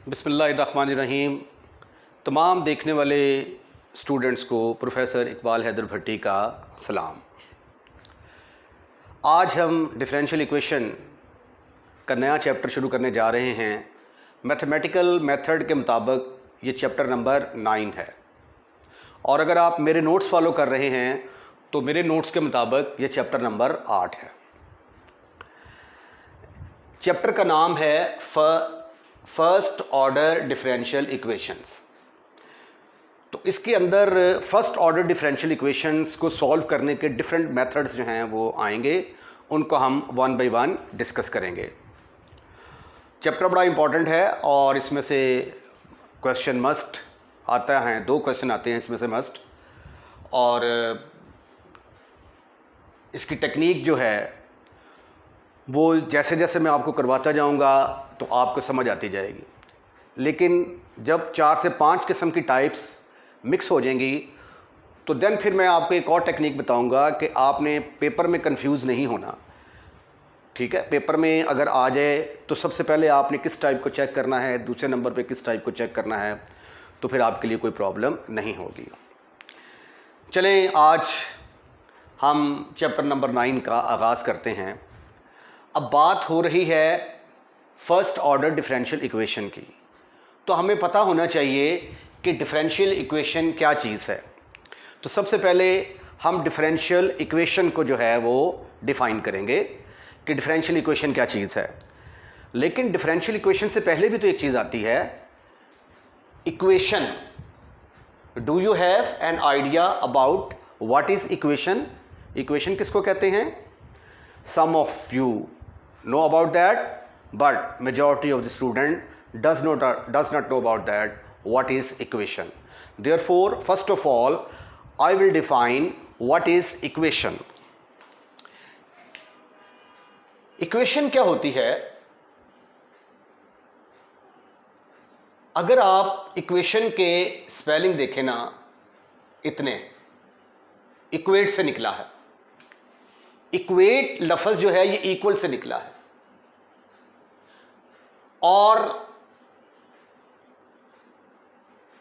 बिस्मिल्लाहिर्रहमानिर्रहीम। तमाम देखने वाले स्टूडेंट्स को प्रोफेसर इकबाल हैदर भट्टी का सलाम। आज हम डिफरेंशियल इक्वेशन का नया चैप्टर शुरू करने जा रहे हैं। मैथमेटिकल मेथड के मुताबिक ये चैप्टर नंबर 9 है और अगर आप मेरे नोट्स फॉलो कर रहे हैं तो मेरे नोट्स के मुताबिक ये चैप्टर नंबर 8 है। चैप्टर का नाम है फर्स्ट ऑर्डर डिफरेंशियल इक्वेशंस। तो इसके अंदर फर्स्ट ऑर्डर डिफरेंशियल इक्वेशंस को सॉल्व करने के डिफरेंट मेथड्स जो हैं वो आएंगे, उनको हम वन बाय वन डिस्कस करेंगे। चैप्टर बड़ा इंपॉर्टेंट है और इसमें से क्वेश्चन मस्ट आता है, 2 क्वेश्चन आते हैं इसमें से मस्ट, और इसकी टेक्निक जो है वो जैसे जैसे मैं आपको करवाता जाऊंगा तो आपको समझ आती जाएगी। लेकिन जब 4 से 5 किस्म की टाइप्स मिक्स हो जाएंगी तो देन फिर मैं आपको एक और टेक्निक बताऊंगा कि आपने पेपर में कंफ्यूज नहीं होना। ठीक है, पेपर में अगर आ जाए तो सबसे पहले आपने किस टाइप को चेक करना है, दूसरे नंबर पे किस टाइप को चेक करना है, तो फिर आपके लिए कोई प्रॉब्लम नहीं होगी। चलें, आज हम चैप्टर नंबर 9 का आगाज़ करते हैं। अब बात हो रही है फर्स्ट ऑर्डर डिफरेंशियल इक्वेशन की, तो हमें पता होना चाहिए कि डिफरेंशियल इक्वेशन क्या चीज़ है। तो सबसे पहले हम डिफरेंशियल इक्वेशन को जो है वो डिफ़ाइन करेंगे कि डिफरेंशियल इक्वेशन क्या चीज़ है। लेकिन डिफरेंशियल इक्वेशन से पहले भी तो एक चीज़ आती है, equation. Do you have an idea about what is equation? Equation किसको कहते हैं? Some of you know about that, but majority of the student does not know about that what is equation. Therefore, first of all, I will define what is equation. Equation क्या होती है? अगर आप equation के spelling देखें ना, इतने equate से निकला है। इक्वेट लफ्ज़ जो है ये इक्वल से निकला है, और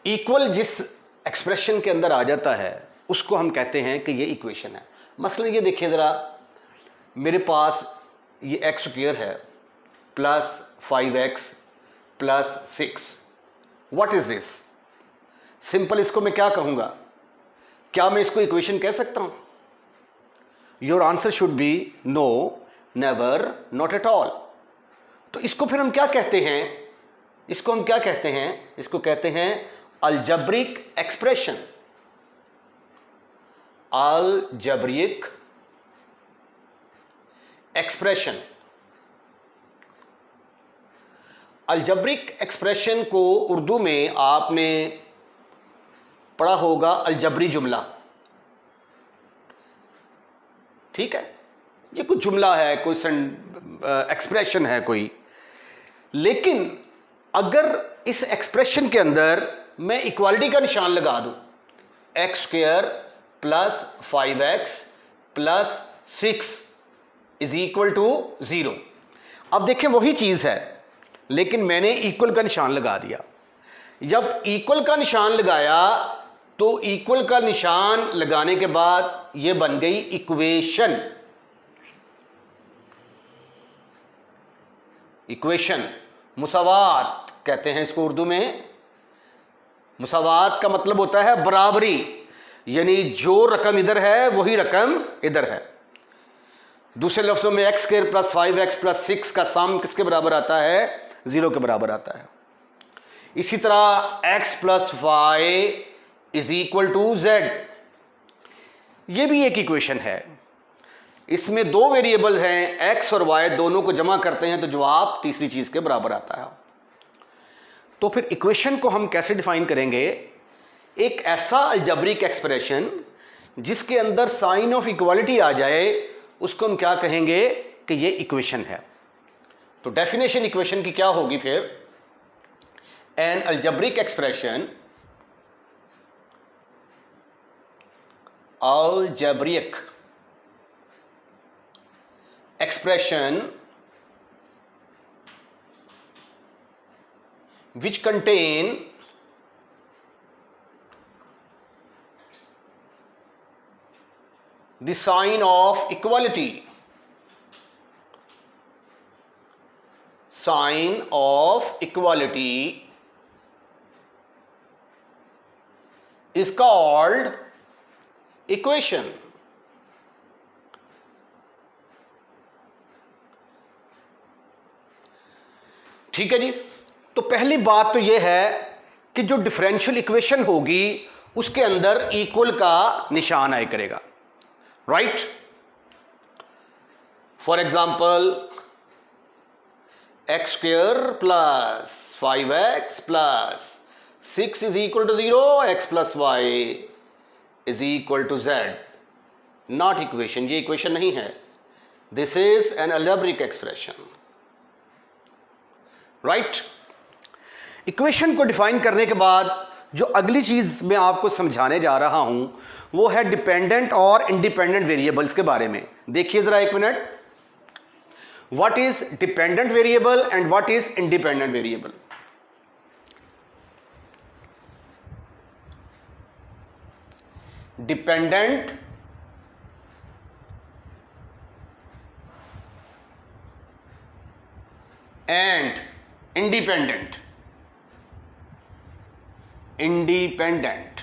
इक्वल जिस एक्सप्रेशन के अंदर आ जाता है उसको हम कहते हैं कि ये इक्वेशन है। मसलन ये देखिए ज़रा, मेरे पास ये एक्स स्क्वायर है plus 5x plus 6। What is this? Simple इसको मैं क्या कहूँगा? क्या मैं इसको इक्वेशन कह सकता हूँ? Your answer should be no, never, not at all. तो इसको फिर हम क्या कहते हैं? इसको हम क्या कहते हैं? इसको कहते हैं algebraic expression. Algebraic expression. Algebraic expression को उर्दू में आपने पढ़ा होगा अलजबरी जुमला। ठीक है, ये कोई जुमला है, कोई एक्सप्रेशन है कोई। लेकिन अगर इस एक्सप्रेशन के अंदर मैं इक्वालिटी का निशान लगा दूं, x square plus 5x plus 6 is equal to 0। अब देखें वही चीज़ है, लेकिन मैंने इक्वल का निशान लगा दिया। जब इक्वल का निशान लगाया तो इक्वल का निशान लगाने के बाद ये बन गई इक्वेशन। इक्वेशन, मुसावात कहते हैं इसको उर्दू में। मुसावात का मतलब होता है बराबरी, यानी जो रकम इधर है वही रकम इधर है। दूसरे लफ्जों में x square plus 5x plus 6 का सम किसके बराबर आता है? 0 के बराबर आता है। इसी तरह x plus y is equal to z, ये भी एक इक्वेशन है। इसमें 2 वेरिएबल हैं, x और y, दोनों को जमा करते हैं तो जवाब तीसरी चीज के बराबर आता है। तो फिर इक्वेशन को हम कैसे डिफाइन करेंगे? एक ऐसा अलजब्रिक एक्सप्रेशन जिसके अंदर साइन ऑफ इक्वालिटी आ जाए, उसको हम क्या कहेंगे कि ये इक्वेशन है। तो डेफिनेशन इक्वेशन की क्या होगी फिर? An algebraic expression, algebraic expression which contain the sign of equality, sign of equality is called equation. ठीक है जी। तो पहली बात तो यह है कि जो डिफरेंशियल इक्वेशन होगी उसके अंदर इक्वल का निशान आया करेगा, right. For example x square plus 5x plus 6 is equal to 0, x plus y is equal to z। Not equation, ये इक्वेशन नहीं है, this is an algebraic expression, right. Equation को डिफाइन करने के बाद जो अगली चीज मैं आपको समझाने जा रहा हूं वो है डिपेंडेंट और इंडिपेंडेंट वेरिएबल्स के बारे में। देखिए जरा एक minute, what is dependent variable and what is independent variable. Dependent and independent, independent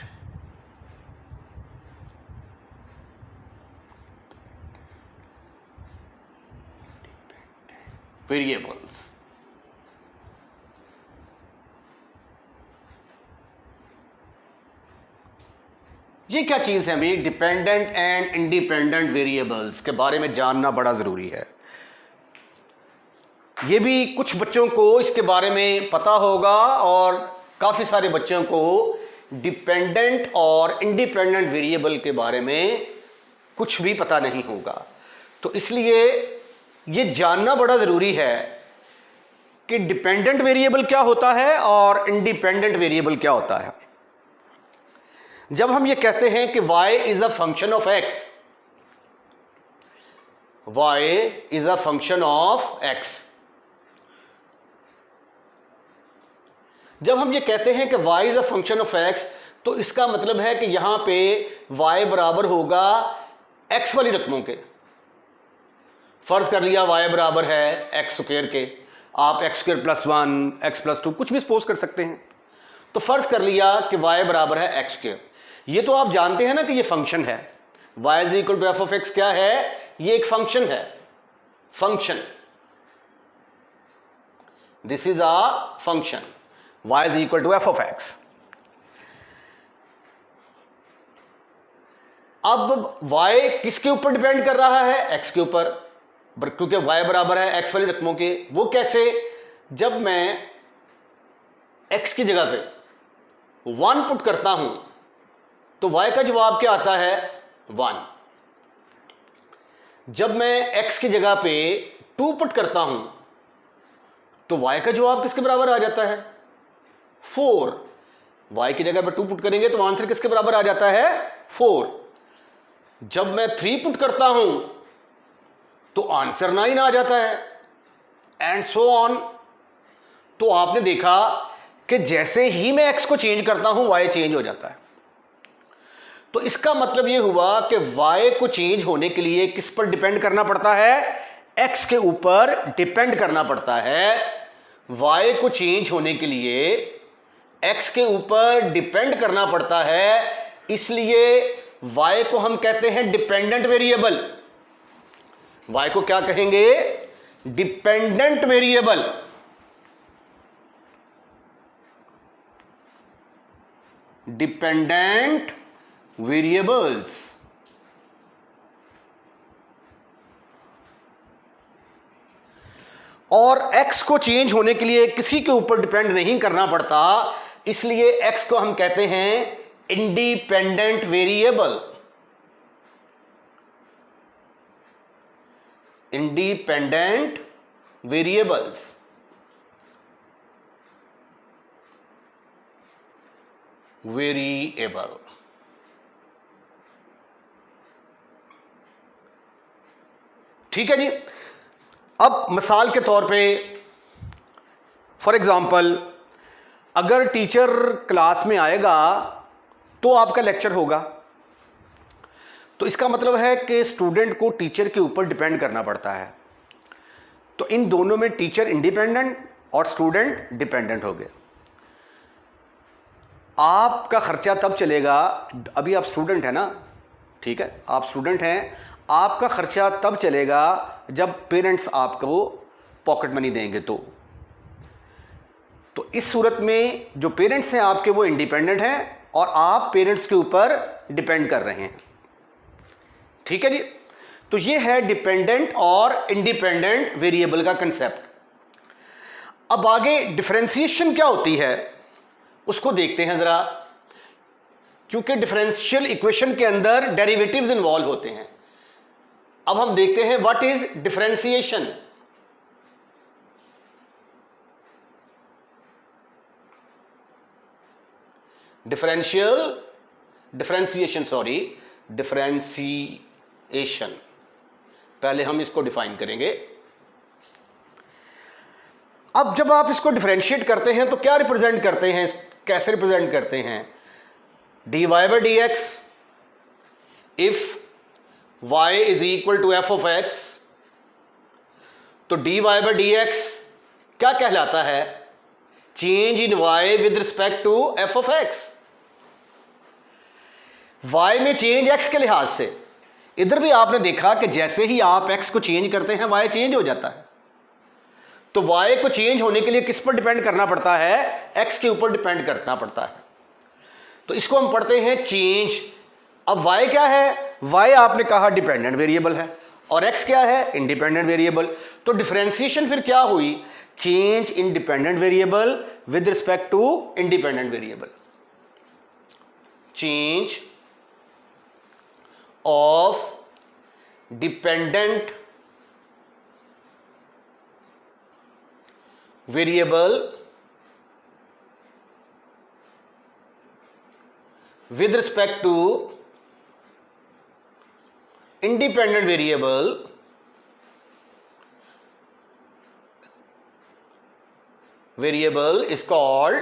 variables. ये क्या चीज है भाई? डिपेंडेंट एंड इंडिपेंडेंट वेरिएबल्स के बारे में जानना बड़ा जरूरी है। ये भी कुछ बच्चों को इसके बारे में पता होगा और काफी सारे बच्चों को डिपेंडेंट और इंडिपेंडेंट वेरिएबल के बारे में कुछ भी पता नहीं होगा। तो इसलिए ये जानना बड़ा जरूरी है कि डिपेंडेंट वेरिएबल क्या होता है और इंडिपेंडेंट वेरिएबल क्या होता है। जब हम ये कहते हैं कि y is a function of x, y is a function of x, जब हम ये कहते हैं कि y is a function of x तो इसका मतलब है कि यहां पे y बराबर होगा x वाली रकमों के। फर्ज कर लिया y बराबर है एक्स स्क्वायर के, आप x square plus 1, x plus 2 कुछ भी सपोज कर सकते हैं। तो फर्ज कर लिया कि y बराबर है एक्स स्क्वायर। ये तो आप जानते हैं ना कि ये फंक्शन है, y is equal to f of x क्या है? ये एक फंक्शन है, function, this is a function, y is equal to f of x. अब y किसके ऊपर डिपेंड कर रहा है? x के ऊपर, क्योंकि y बराबर है x वाली रकमों के। वो कैसे? जब मैं x की जगह पे 1 पुट करता हूं तो y का जवाब क्या आता है? 1। जब मैं x की जगह पे 2 पुट करता हूं तो y का जवाब किसके बराबर आ जाता है? 4। y की जगह पे 2 पुट करेंगे तो आंसर किसके बराबर आ जाता है? 4। जब मैं 3 पुट करता हूं तो आंसर 9 आ जाता है, एंड सो ऑन। तो आपने देखा कि जैसे ही मैं x को चेंज करता हूं y चेंज हो जाता है। तो इसका मतलब यह हुआ कि y को चेंज होने के लिए किस पर डिपेंड करना पड़ता है? x के ऊपर डिपेंड करना पड़ता है। y को चेंज होने के लिए x के ऊपर डिपेंड करना पड़ता है, इसलिए y को हम कहते हैं डिपेंडेंट वेरिएबल। y को क्या कहेंगे? Dependent variable. Dependent variables. और x को चेंज होने के लिए किसी के ऊपर डिपेंड नहीं करना पड़ता, इसलिए x को हम कहते हैं independent variable. Independent variables. Variable. ठीक है जी। अब मिसाल के तौर पे फॉर एग्जांपल अगर टीचर क्लास में आएगा तो आपका लेक्चर होगा। तो इसका मतलब है कि स्टूडेंट को टीचर के ऊपर डिपेंड करना पड़ता है। तो इन दोनों में टीचर इंडिपेंडेंट और स्टूडेंट डिपेंडेंट हो गया। आपका खर्चा तब चलेगा, अभी आप स्टूडेंट हैं ना, ठीक है, आप स्टूडेंट हैं, आपका खर्चा तब चलेगा जब पेरेंट्स आपको पॉकेट मनी देंगे। तो इस सूरत में जो पेरेंट्स हैं आपके वो इंडिपेंडेंट हैं और आप पेरेंट्स के ऊपर डिपेंड कर रहे हैं। ठीक है जी। तो ये है डिपेंडेंट और इंडिपेंडेंट वेरिएबल का कंसेप्ट। अब आगे डिफरेंशिएशन क्या होती है उसको देखते हैं जरा, क्योंकि डिफरेंशियल इक्वेशन के अंदर डेरिवेटिव्स इन्वॉल्व होते हैं। अब हम देखते हैं व्हाट इज डिफरेंशिएशन। डिफरेंशिएशन पहले हम इसको डिफाइन करेंगे। अब जब आप इसको डिफरेंशिएट करते हैं तो क्या रिप्रेजेंट करते हैं, कैसे रिप्रेजेंट करते हैं? dy by dx if y is equal to f of x, तो dy by dx क्या कहलाता है? Change in y with respect to f of x। y में चेंज x के लिहाज से। इधर भी आपने देखा कि जैसे ही आप x को चेंज करते हैं y चेंज हो जाता है। तो y को चेंज होने के लिए किस पर डिपेंड करना पड़ता है? x के ऊपर डिपेंड करना पड़ता है। तो इसको हम पढ़ते हैं चेंज। अब y क्या है? y आपने कहा डिपेंडेंट वेरिएबल है और x क्या है? Independent variable. तो डिफरेंशिएशन फिर क्या हुई? Change in dependent variable with respect to independent variable. Change of dependent variable with respect to independent variable is called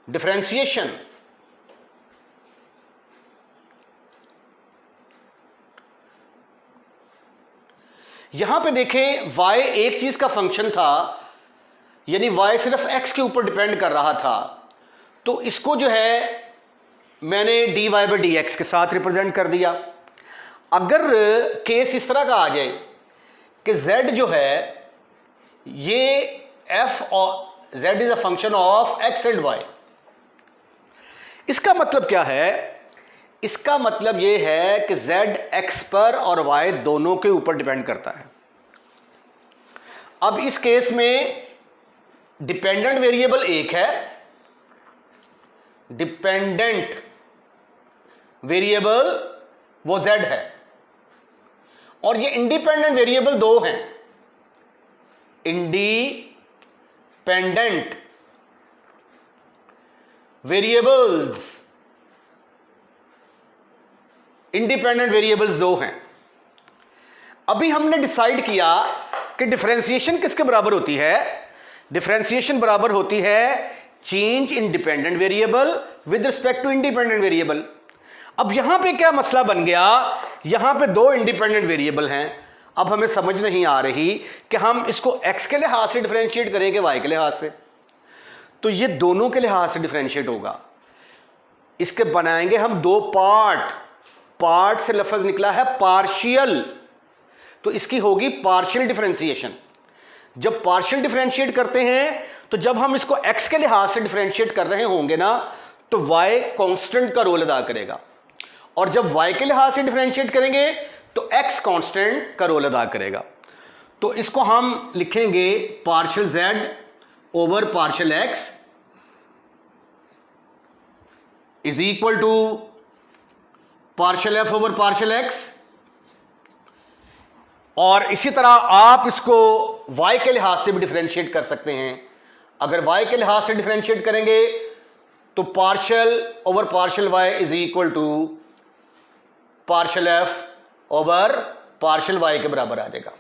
differentiation। यहां पे देखें y एक चीज का फंक्शन था, यानी y सिर्फ x के ऊपर डिपेंड कर रहा था। तो इसको जो है मैंने dy by dx के साथ रिप्रेजेंट कर दिया। अगर केस इस तरह का आ जाए कि z जो है ये f और z is a function of x and y, इसका मतलब क्या है? इसका मतलब ये है कि z x पर और y दोनों के ऊपर डिपेंड करता है। अब इस केस में डिपेंडेंट वेरिएबल एक है, डिपेंडेंट वेरिएबल वो z है, और ये इंडिपेंडेंट वेरिएबल दो हैं। इंडिपेंडेंट वेरिएबल्स, इंडिपेंडेंट वेरिएबल्स दो हैं। अभी हमने डिसाइड किया कि डिफरेंशिएशन किसके बराबर होती है? डिफरेंशिएशन बराबर होती है change in dependent variable with respect to independent variable. अब यहां पे क्या मसला बन गया? यहां पे दो इंडिपेंडेंट वेरिएबल हैं। अब हमें समझ नहीं आ रही कि हम इसको x के लिहाज से डिफरेंशिएट करेंगे y के लिहाज से। तो ये दोनों के लिहाज से डिफरेंशिएट होगा। इसके बनाएंगे हम दो पार्ट से लफ्ज निकला है पार्शियल, तो इसकी होगी पार्शियल डिफरेंशिएशन। जब पार्शियल डिफरेंशिएट करते हैं तो जब हम इसको x के लिहाज से डिफरेंशिएट कर रहे होंगे ना, तो y कांस्टेंट का रोल अदा करेगा, और जब y के लिहाज से डिफरेंशिएट करेंगे तो x कांस्टेंट का रोल अदा करेगा। तो इसको हम लिखेंगे partial z over partial x is equal to partial f over partial x। और इसी तरह आप इसको y के लिहाज से भी डिफरेंशिएट कर सकते हैं। अगर y के लिहाज से डिफरेंशिएट करेंगे तो partial over partial y is equal to partial f over partial y के बराबर आ जाएगा।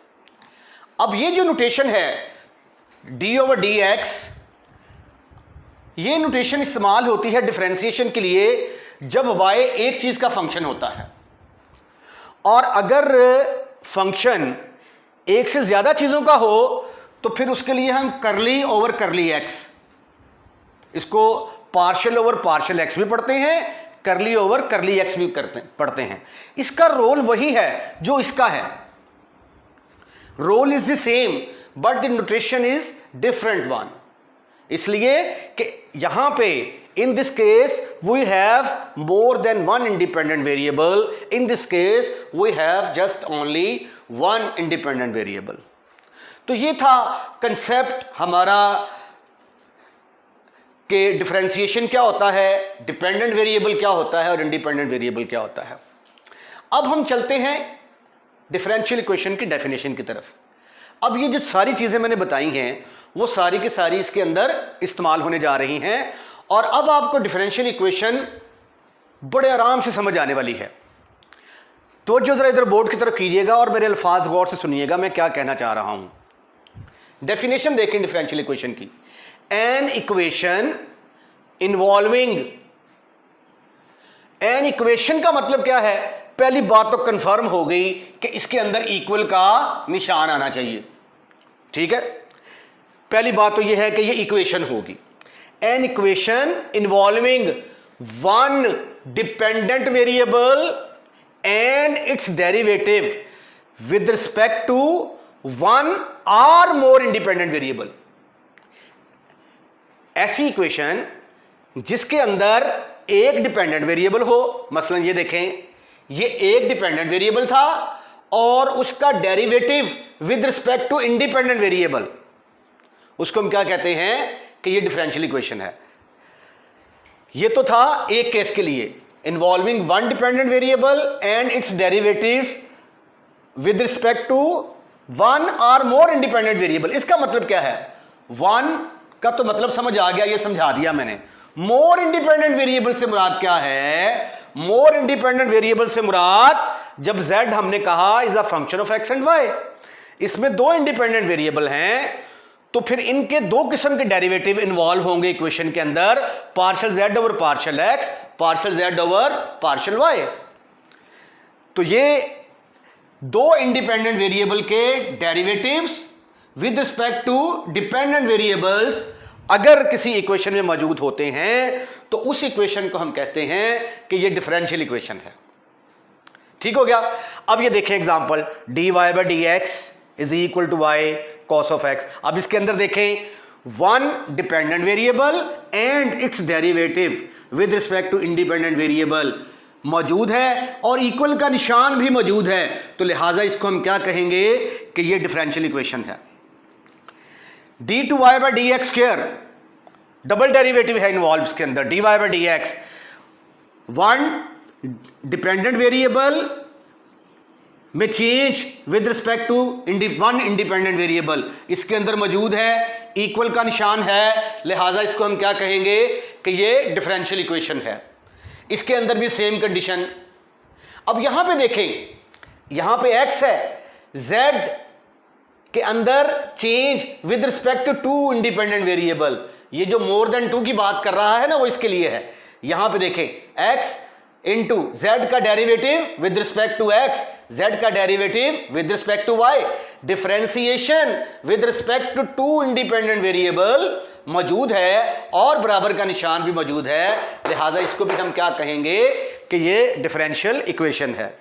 अब ये जो नोटेशन है d/dx, ये नोटेशन इस्तेमाल होती है डिफरेंशिएशन के लिए जब y एक चीज का फंक्शन होता है, और अगर फंक्शन एक से ज्यादा चीजों का हो तो फिर उसके लिए हम करली ओवर करली x, इसको पार्शियल ओवर पार्शियल x भी पढ़ते हैं, करली ओवर करली x भी पढ़ते हैं। इसका रोल वही है जो इसका है, role is the same but the notation is different one. इसलिए कि यहां पे in this case we have more than one independent variable, in this case we have just only one independent variable. तो ये था कंसेप्ट हमारा कि differentiation क्या होता है, डिपेंडेंट वेरिएबल क्या होता है और इंडिपेंडेंट वेरिएबल क्या होता है। अब हम चलते हैं डिफरेंशियल इक्वेशन की डेफिनेशन की तरफ। अब ये जो सारी चीजें मैंने बताई हैं वो सारी की सारी इसके अंदर इस्तेमाल होने जा रही हैं, और अब आपको डिफरेंशियल इक्वेशन बड़े आराम से समझ आने वाली है। तो जो जरा इधर बोर्ड की तरफ कीजिएगा और मेरे अल्फाज गौर से सुनिएगा मैं क्या कहना चाह रहा हूं। डेफिनेशन देखें डिफरेंशियल इक्वेशन की, N equation involving, an equation का मतलब क्या है, पहली बात तो कंफर्म हो गई कि इसके अंदर इक्वल का निशान आना चाहिए, ठीक है। पहली बात तो यह है कि यह इक्वेशन होगी, an equation involving one dependent variable and its derivative with respect to one or more independent variable. ऐसी इक्वेशन जिसके अंदर एक डिपेंडेंट वेरिएबल हो, मसलन ये देखें ये एक डिपेंडेंट वेरिएबल था और उसका derivative with respect to independent variable, उसको हम क्या कहते हैं कि ये डिफरेंशियल इक्वेशन है। ये तो था एक केस के लिए, involving one dependent variable and its derivatives with respect to one or more independent variable. इसका मतलब क्या है, वन का तो मतलब समझ आ गया, ये समझा दिया मैंने। मोर इंडिपेंडेंट वेरिएबल से मुराद क्या है, मोर इंडिपेंडेंट वेरिएबल से मुराद जब z हमने कहा is a function of x and y, इसमें दो इंडिपेंडेंट वेरिएबल हैं तो फिर इनके दो किस्म के डेरिवेटिव इन्वॉल्व होंगे इक्वेशन के अंदर, partial z over partial x, partial z over partial y। तो ये दो इंडिपेंडेंट वेरिएबल के derivatives with respect to dependent variables अगर किसी इक्वेशन में मौजूद होते हैं तो उस इक्वेशन को हम कहते हैं कि ये डिफरेंशियल इक्वेशन है। ठीक हो गया। अब ये देखें example, dy/dx is equal to y cos of x। अब इसके अंदर देखें one dependent variable and its derivative with respect to independent variable मौजूद है और इक्वल का निशान भी मौजूद है, तो लिहाजा इसको हम क्या कहेंगे कि ये डिफरेंशियल इक्वेशन है। d/dx स्क्वायर डबल डेरिवेटिव है इन्वॉल्व इसके अंदर, dy/dx वन डिपेंडेंट वेरिएबल में change with respect to one independent variable इसके अंदर मौजूद है, इक्वल का निशान है, लिहाजा इसको हम क्या कहेंगे कि ये डिफरेंशियल इक्वेशन है। इसके अंदर भी सेम कंडीशन। अब यहां पे देखें, यहां पे x है, z के अंदर change with respect to two independent variable, ये जो मोर देन टू की बात कर रहा है ना वो इसके लिए है। यहां पे देखें x इंटू जेड का derivative with respect to x, z का derivative with respect to y, differentiation with respect to two independent variable मौजूद है और बराबर का निशान भी मौजूद है, लिहाजा इसको भी हम क्या कहेंगे कि ये डिफरेंशियल इक्वेशन है।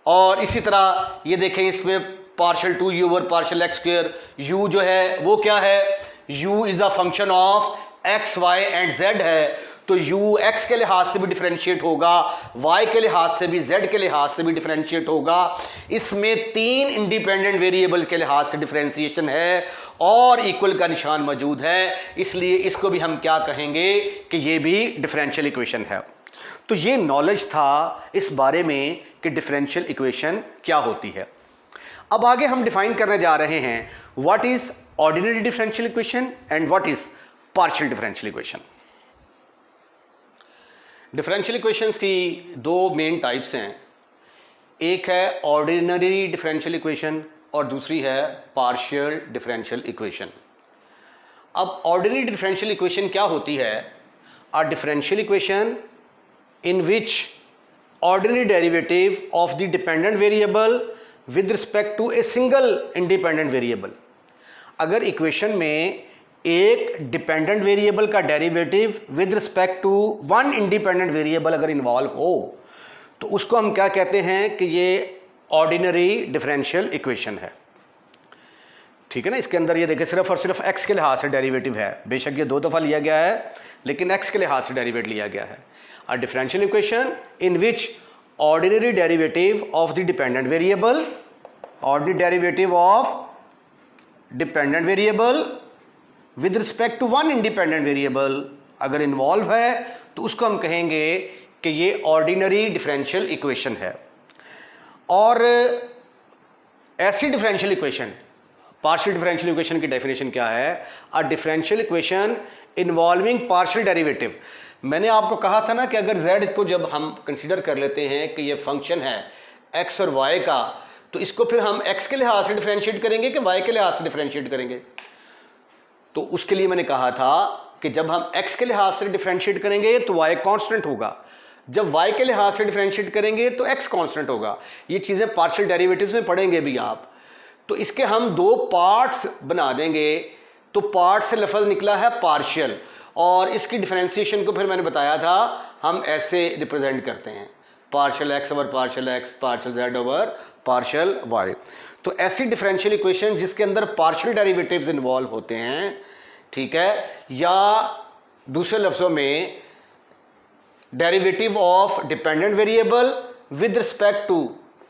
और इसी तरह ये देखें इसमें partial two you over partial x square, u जो है वो क्या है, u is a function of x, y and z है, तो u x के लिहाज से भी डिफरेंशिएट होगा, y के लिहाज से भी, z के लिहाज से भी डिफरेंशिएट होगा। इसमें तीन इंडिपेंडेंट वेरिएबल के लिहाज से डिफरेंशिएशन है और इक्वल का निशान मौजूद है, इसलिए इसको भी हम क्या कहेंगे कि ये भी डिफरेंशियल इक्वेशन है। तो ये नॉलेज था इस बारे में कि डिफरेंशियल इक्वेशन क्या होती है। अब आगे हम डिफाइन करने जा रहे हैं what is ordinary differential equation and what is partial differential equation. Differential equations की दो मेन टाइप्स हैं, एक है ऑर्डिनरी डिफरेंशियल इक्वेशन और दूसरी है पार्शियल डिफरेंशियल इक्वेशन। अब ऑर्डिनरी डिफरेंशियल इक्वेशन क्या होती है? A differential equation in which ordinary derivative of the dependent variable with respect to a single independent variable. अगर इक्वेशन में एक डिपेंडेंट वेरिएबल का derivative with respect to one independent variable अगर involve हो तो उसको हम क्या कहते हैं कि ये ऑर्डिनरी डिफरेंशियल इक्वेशन है। ठीक है ना, इसके अंदर ये देखिए सिर्फ और सिर्फ x के लिहाज से डेरिवेटिव है, बेशक ये 2 दफ़ा लिया गया है लेकिन x के लिहाज से डेरिवेटिव लिया गया है। A differential equation in which ordinary derivative of the dependent variable, ordinary derivative of dependent variable with respect to one independent variable अगर इन्वॉल्व है तो उसको हम कहेंगे कि ये ऑर्डिनरी डिफरेंशियल इक्वेशन है। और ऐसी differential equation, partial differential equation की डेफिनेशन क्या है? A differential equation involving partial derivative. मैंने आपको कहा था ना कि अगर z को जब हम कंसीडर कर लेते हैं कि ये फंक्शन है x और y का, तो इसको फिर हम x के लिहाज से डिफरेंशिएट करेंगे कि y के लिहाज से डिफरेंशिएट करेंगे? तो उसके लिए मैंने कहा था कि जब हम x के लिहाज से डिफरेंशिएट करेंगे तो y कांस्टेंट होगा, जब y के लिहाज से डिफरेंशिएट करेंगे तो x कांस्टेंट होगा। ये चीज़ें पार्शियल डेरिवेटिव्स में पढ़ेंगे भी आप। तो इसके हम 2 पार्ट्स बना देंगे, तो पार्ट से लफ्ज़ निकला है पार्शियल, और इसकी डिफरेंशिएशन को फिर मैंने बताया था हम ऐसे रिप्रेजेंट करते हैं, partial x over partial x, partial z over partial y। तो ऐसी डिफरेंशियल इक्वेशन जिसके अंदर पार्शियल डेरिवेटिव्स इन्वॉल्व होते हैं, ठीक है, या दूसरे लफ्ज़ों में derivative of dependent variable with respect to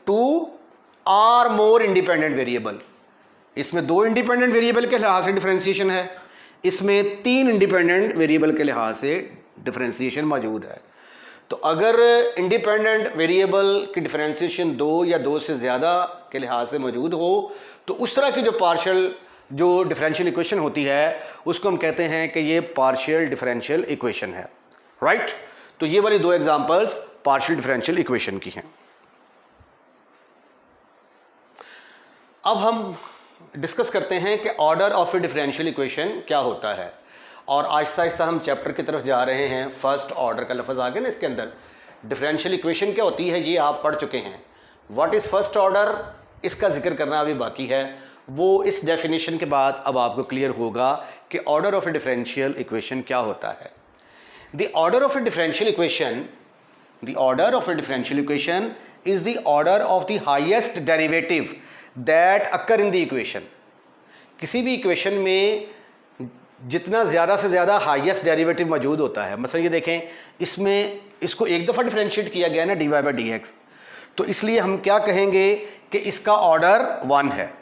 2 और मोर इंडिपेंडेंट वेरिएबल। इसमें 2 इंडिपेंडेंट वेरिएबल के लिहाज से डिफरेंशिएशन है, इसमें 3 इंडिपेंडेंट वेरिएबल के लिहाज से डिफरेंशिएशन मौजूद है। तो अगर इंडिपेंडेंट वेरिएबल की डिफरेंशिएशन 2 या 2 से ज़्यादा के लिहाज से मौजूद हो तो उस तरह की जो डिफरेंशियल इक्वेशन होती है उसको हम कहते हैं कि ये पार्शियल डिफरेंशियल इक्वेशन है। राइट? तो ये वाली 2 एग्जांपल्स पार्शियल डिफरेंशियल इक्वेशन की हैं। अब हम डिस्कस करते हैं कि order of A differential equation क्या होता है, और आहिस्ता आहिस्ता हम चैप्टर की तरफ जा रहे हैं। फर्स्ट ऑर्डर का लफ्ज़ आ गया ना इसके अंदर। डिफरेंशियल इक्वेशन क्या होती है ये आप पढ़ चुके हैं। व्हाट इज़ फर्स्ट ऑर्डर, इसका जिक्र करना अभी बाकी है, वो इस डेफिनेशन के बाद अब आपको क्लियर होगा कि order of A differential equation क्या होता है। The order of A differential equation, the order of A differential equation is the order of the highest derivative that occur in the equation. किसी भी इक्वेशन में जितना ज़्यादा से ज़्यादा हाईएस्ट डेरिवेटिव मौजूद होता है, मसलन ये देखें इसमें इसको एक दफ़ा डिफरेंशिएट किया गया है ना dy/dx, तो इसलिए हम क्या कहेंगे कि इसका ऑर्डर 1 है।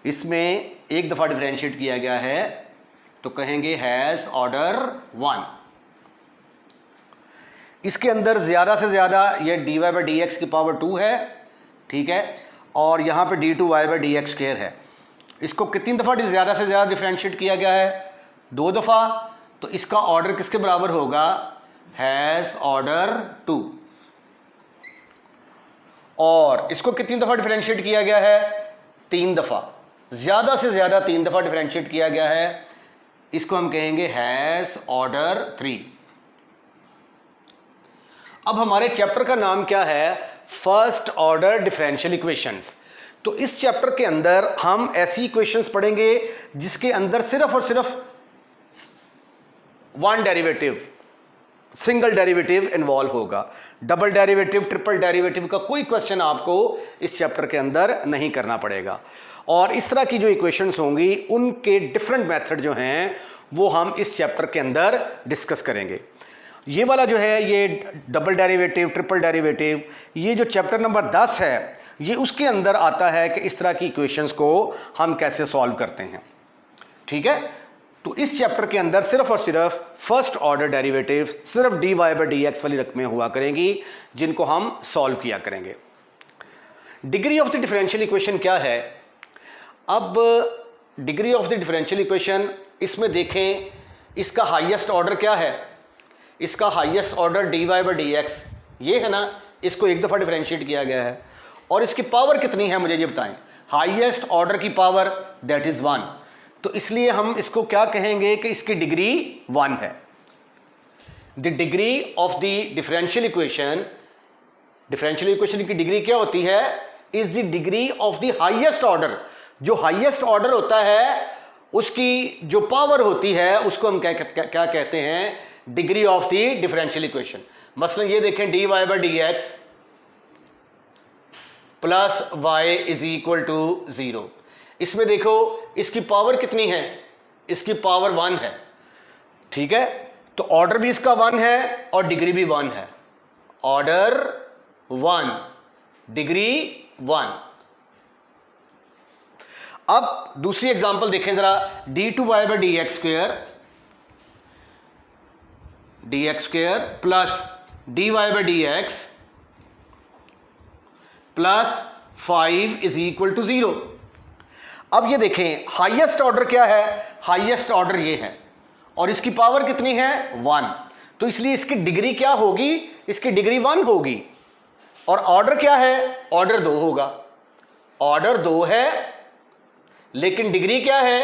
इसमें एक दफ़ा डिफरेंशिएट किया गया है तो कहेंगे हैज़ ऑर्डर 1। इसके अंदर ज़्यादा से ज़्यादा ये dy/dx की पावर 2 है, ठीक है, और यहाँ पे d2y/dx² है। इसको कितनी दफ़ा ज़्यादा से ज़्यादा डिफरेंशिएट किया गया है? 2 दफ़ा। तो इसका ऑर्डर किसके बराबर होगा? Has order 2। और इसको कितनी दफ़ा डिफरेंशिएट किया गया है? 3 दफ़ा। ज़्यादा से ज़्यादा 3 दफ़ा डिफरेंशिएट किया गया है, इसको हम कहेंगे हैज़ ऑर्डर 3। अब हमारे चैप्टर का नाम क्या है? First order differential equations. तो इस चैप्टर के अंदर हम ऐसी इक्वेशंस पढ़ेंगे जिसके अंदर सिर्फ और सिर्फ 1 डेरिवेटिव, सिंगल डेरिवेटिव इन्वॉल्व होगा। डबल डेरिवेटिव, ट्रिपल डेरिवेटिव का कोई क्वेश्चन आपको इस चैप्टर के अंदर नहीं करना पड़ेगा। और इस तरह की जो इक्वेशंस होंगी उनके डिफरेंट मेथड जो हैं वो हम इस चैप्टर के अंदर डिस्कस करेंगे। ये वाला जो है ये डबल डेरिवेटिव, ट्रिपल डेरिवेटिव, ये जो चैप्टर नंबर 10 है ये उसके अंदर आता है कि इस तरह की इक्वेशंस को हम कैसे सॉल्व करते हैं। ठीक है, तो इस चैप्टर के अंदर सिर्फ और सिर्फ फर्स्ट ऑर्डर डेरिवेटिव, सिर्फ dy/dx वाली रकमें हुआ करेंगी जिनको हम सॉल्व किया करेंगे। Degree of the differential equation क्या है? अब degree of the differential equation, इसमें देखें इसका हाईएस्ट ऑर्डर क्या है? इसका हाईएस्ट ऑर्डर dy/dx ये है ना, इसको एक दफ़ा डिफरेंशिएट किया गया है। और इसकी पावर कितनी है मुझे ये बताएं। हाईएस्ट ऑर्डर की पावर दैट इज 1, तो इसलिए हम इसको क्या कहेंगे कि इसकी डिग्री 1 है। The degree of the differential equation की डिग्री क्या होती है, is the degree of the highest order. जो हाईएस्ट ऑर्डर होता है उसकी जो पावर होती है उसको हम क्या कहते हैं, degree of the differential equation. मसलन ये देखें dy by d x plus y is equal to 0। इसमें देखो इसकी पावर कितनी है, इसकी पावर 1 है, ठीक है। तो ऑर्डर भी इसका 1 है और डिग्री भी 1 है। Order 1, degree 1। अब दूसरी एग्जांपल देखें जरा, dy by d x square plus dy by d x plus 5 is equal to 0। अब ये देखें हाईएस्ट ऑर्डर क्या है, हाईएस्ट ऑर्डर ये है और इसकी पावर कितनी है 1, तो इसलिए इसकी डिग्री क्या होगी, इसकी डिग्री 1 होगी। और ऑर्डर क्या है, ऑर्डर 2 होगा। ऑर्डर 2 है लेकिन डिग्री क्या है,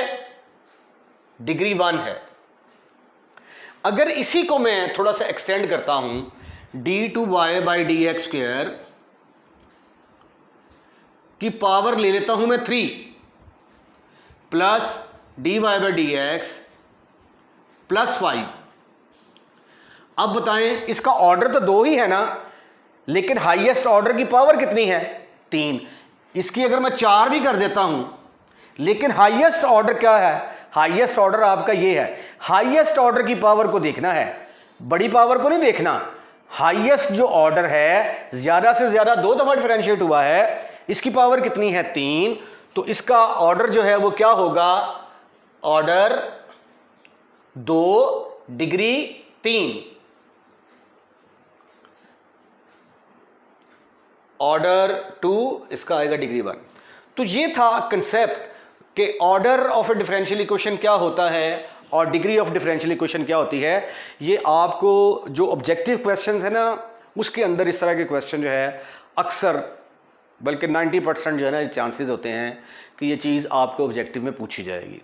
डिग्री 1 है। अगर इसी को मैं थोड़ा सा एक्सटेंड करता हूं, d2y by d x square की पावर ले लेता हूं मैं 3 plus dy by d x plus 5। अब बताएं इसका ऑर्डर तो 2 ही है ना, लेकिन हाईएस्ट ऑर्डर की पावर कितनी है 3। इसकी अगर मैं 4 भी कर देता हूं, लेकिन हाईएस्ट ऑर्डर क्या है, हाईएस्ट ऑर्डर आपका ये है। हाईएस्ट ऑर्डर की पावर को देखना है, बड़ी पावर को नहीं देखना। हाईएस्ट जो ऑर्डर है ज्यादा से ज्यादा 2 दफा डिफरेंशिएट हुआ है, इसकी पावर कितनी है 3, तो इसका ऑर्डर जो है वो क्या होगा, ऑर्डर 2 डिग्री 3। ऑर्डर 2 इसका आएगा डिग्री 1। तो ये था कंसेप्ट कि order of A differential equation क्या होता है और डिग्री ऑफ डिफरेंशियल इक्वेशन क्या होती है। ये आपको जो ऑब्जेक्टिव क्वेश्चंस है ना, उसके अंदर इस तरह के क्वेश्चन जो है अक्सर, बल्कि 90% जो है ना चांसेस होते हैं कि ये चीज़ आपको ऑब्जेक्टिव में पूछी जाएगी।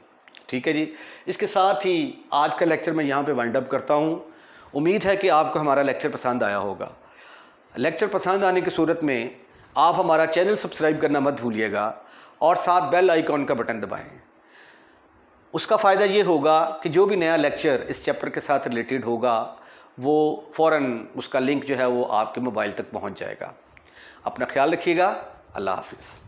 ठीक है जी, इसके साथ ही आज का लेक्चर मैं यहाँ पे वाइंड अप करता हूँ। उम्मीद है कि आपको हमारा लेक्चर पसंद आया होगा। लेक्चर पसंद आने की सूरत में आप हमारा चैनल सब्सक्राइब करना मत भूलिएगा और साथ बेल आइकॉन का बटन दबाएं। उसका फ़ायदा ये होगा कि जो भी नया लेक्चर इस चैप्टर के साथ रिलेटेड होगा वो फ़ौरन उसका लिंक जो है वो आपके मोबाइल तक पहुंच जाएगा। अपना ख्याल रखिएगा। अल्लाह हाफिज़।